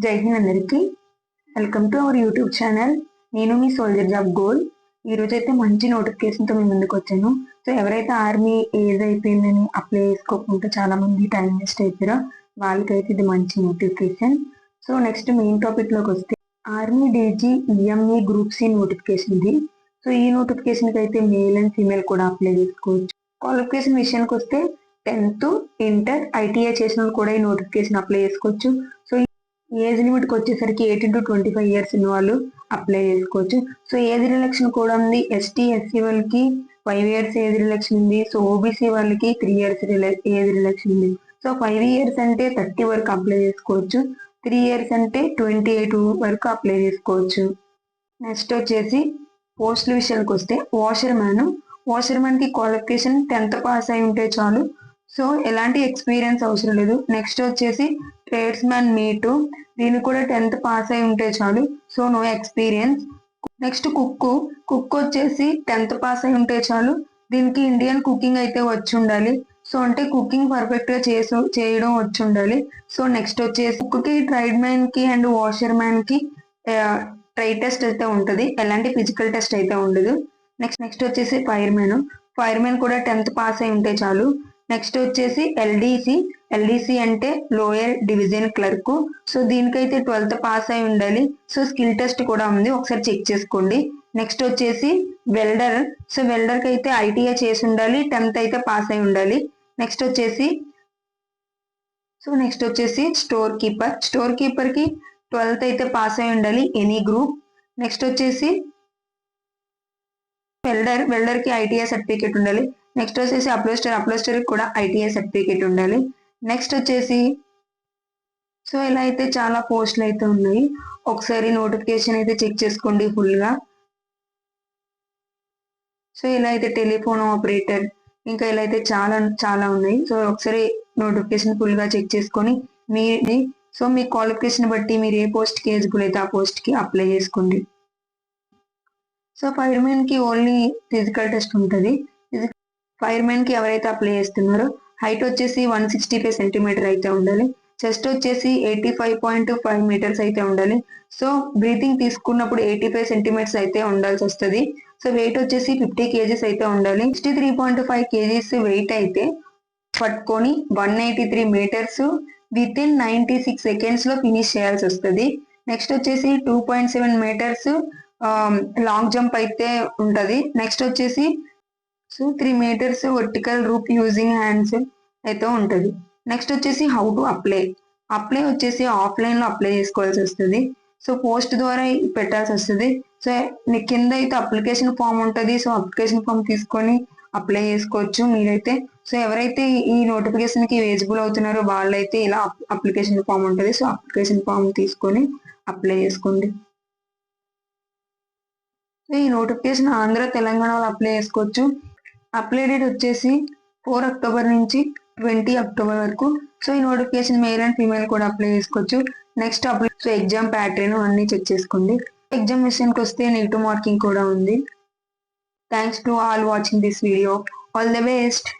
జై హింద్ అందరికి. Welcome to our YouTube channel. నేను మీ సోల్జర్ జాబ్ గోల్. ఈ రోజు అయితే మంచి నోటిఫికేషన్తో మీ ముందుకు వచ్చాను. సో ఎవరైతే ఆర్మీ ఏజ్ అయిపోయిందని అప్లై చేసుకోకుండా చాలా మంది టైం వేస్ట్ అయిపోయారో వాళ్ళకైతే ఇది మంచి notification. So next main topic లోకి వస్తే army DG EME group C notification ఇది. సో ఈ నోటిఫికేషన్ కి అయితే మేల్ అండ్ ఫీమేల్ కూడా అప్లై చేసుకోవచ్చు. క్వాలిఫికేషన్ విషయానికి వస్తే 10th ఇంటర్ ఐటీఐ చేసిన వాళ్ళు కూడా ఈ నోటిఫికేషన్ అప్లై చేసుకోవచ్చు. సో ఏజ్ లిమిట్ కి వచ్చేసరికి 18 to 25 ఇయర్స్ ఉన్న వాళ్ళు అప్లై చేసుకోవచ్చు. సో ఏజ్ రిలాక్షన్ కూడా ఉంది. ఎస్టీ ఎస్సీ వాళ్ళకి 5 ఇయర్స్ ఏజ్ రిలాక్షన్ ఉంది. సో ఓబీసీ వాళ్ళకి 3 ఇయర్స్ ఏజ్ రిలాక్షన్ ఉంది. సో 5 ఇయర్స్ అంటే 30 వరకు అప్లై చేసుకోవచ్చు. 3 ఇయర్స్ అంటే 28 వరకు అప్లై చేసుకోవచ్చు. నెక్స్ట్ వచ్చేసి పోస్టుల విషయానికి వస్తే వాషర్ మ్యాన్ కి క్వాలిఫికేషన్ 10th పాస్ అయి ఉంటే చాలు. సో ఎలాంటి ఎక్స్పీరియన్స్ అవసరం లేదు. నెక్స్ట్ వచ్చేసి ట్రేడ్స్ మ్యాన్ మీటు, దీనికి కూడా 10th పాస్ అయి ఉంటే చాలు. So no experience. Next cook వచ్చేసి 10th పాస్ అయి ఉంటే చాలు. దీనికి ఇండియన్ కుకింగ్ అయితే వచ్చి ఉండాలి. సో అంటే కుకింగ్ పర్ఫెక్ట్ గా చేయడం వచ్చి ఉండాలి. సో నెక్స్ట్ వచ్చేసి కుక్ కి, ట్రైడ్ మ్యాన్ కి అండ్ వాషర్ మ్యాన్ కి ట్రై టెస్ట్ అయితే ఉంటది. ఎలాంటి ఫిజికల్ టెస్ట్ అయితే ఉండదు. నెక్స్ట్ వచ్చేసి ఫైర్ మ్యాన్ కూడా 10th పాస్ అయి ఉంటే చాలు. నెక్స్ట్ వచ్చేసి ఎల్డీసీ అంటే లోయర్ డివిజన్ క్లర్క్. సో దీనికైతే 12th పాస్ అయి ఉండాలి. సో స్కిల్ టెస్ట్ కూడా ఉంది, ఒకసారి చెక్ చేసుకోండి. నెక్స్ట్ వచ్చేసి వెల్డర్. సో వెల్డర్ కి అయితే ఐటీఐ చేసి ఉండాలి, 10th అయితే పాస్ అయి ఉండాలి. నెక్స్ట్ వచ్చేసి స్టోర్ కీపర్ కి 12th అయితే పాస్ అయి ఉండాలి, ఎనీ గ్రూప్. నెక్స్ట్ వచ్చేసి వెల్డర్ కి ఐటీఐ సర్టిఫికేట్ ఉండాలి. నెక్స్ట్ వచ్చేసి అప్లోస్టర్ కూడా ఐటీఐ సర్టిఫికేట్ ఉండాలి. నెక్స్ట్ వచ్చేసి సో ఇలా అయితే చాలా పోస్టులు అయితే ఉన్నాయి. ఒకసారి నోటిఫికేషన్ అయితే చెక్ చేసుకోండి ఫుల్ గా. సో ఇలా అయితే టెలిఫోన్ ఆపరేటర్, ఇంకా ఇలా అయితే చాలా ఉన్నాయి. సో ఒకసారి నోటిఫికేషన్ ఫుల్ గా చెక్ చేసుకొని మీ క్వాలిఫికేషన్ బట్టి మీరు ఏ పోస్ట్ కి ఎలిజిబుల్ అయితే ఆ పోస్ట్ కి అప్లై చేసుకోండి. సో ఫైర్ మ్యాన్ కి ఓన్లీ ఫిజికల్ టెస్ట్ ఉంటుంది. ఫైర్ మ్యాన్ కి ఎవరైతే అప్లై చేస్తున్నారో హైట్ వచ్చేసి 165 సెంటీమీటర్ అయితే ఉండాలి. చెస్ట్ వచ్చేసి 85.5 మీటర్స్ అయితే ఉండాలి. సో బ్రీతింగ్ తీసుకున్నప్పుడు 85 సెంటీమీటర్స్ అయితే ఉండాల్సి వస్తుంది. సో వెయిట్ వచ్చేసి 50 kgs అయితే ఉండాలి. 63.5 kgs వెయిట్ అయితే పట్టుకొని 183 మీటర్స్ విత్ ఇన్ 96 సెకండ్స్ లో ఫినిష్ చేయాల్సి వస్తుంది. నెక్స్ట్ వచ్చేసి 2.7 మీటర్స్ లాంగ్ జంప్ అయితే ఉంటది. నెక్స్ట్ వచ్చేసి 3 మీటర్స్ వర్టికల్ రూప్ యూజింగ్ హ్యాండ్స్ అయితే ఉంటది. నెక్స్ట్ వచ్చేసి హౌ టు అప్లై వచ్చేసి ఆఫ్లైన్ లో అప్లై చేసుకోవాల్సి వస్తుంది. సో పోస్ట్ ద్వారా పెట్టాల్సి వస్తుంది. సో కింద అయితే అప్లికేషన్ ఫామ్ ఉంటది. సో అప్లికేషన్ ఫామ్ తీసుకొని అప్లై చేసుకోవచ్చు మీరైతే. సో ఎవరైతే ఈ నోటిఫికేషన్ కి ఎలిజిబుల్ అవుతున్నారో వాళ్ళైతే ఇలా అప్లికేషన్ ఫామ్ ఉంటది. సో అప్లికేషన్ ఫామ్ తీసుకొని అప్లై చేసుకోండి. ఈ నోటిఫికేషన్ ఆంధ్ర తెలంగాణలో అప్లై చేసుకోవచ్చు. అప్లై డేట్ వచ్చేసి 4 అక్టోబర్ నుంచి 20 అక్టోబర్ వరకు. సో ఈ నోటిఫికేషన్ మేల్ అండ్ ఫీమేల్ కూడా అప్లై చేసుకోవచ్చు. నెక్స్ట్ సో ఎగ్జామ్ ప్యాటర్న్ అన్ని చెక్ చేసుకోండి. ఎగ్జామ్ విషయానికి వస్తే నెగిటివ్ మార్కింగ్ కూడా ఉంది. Thanks to all watching this video. All the best.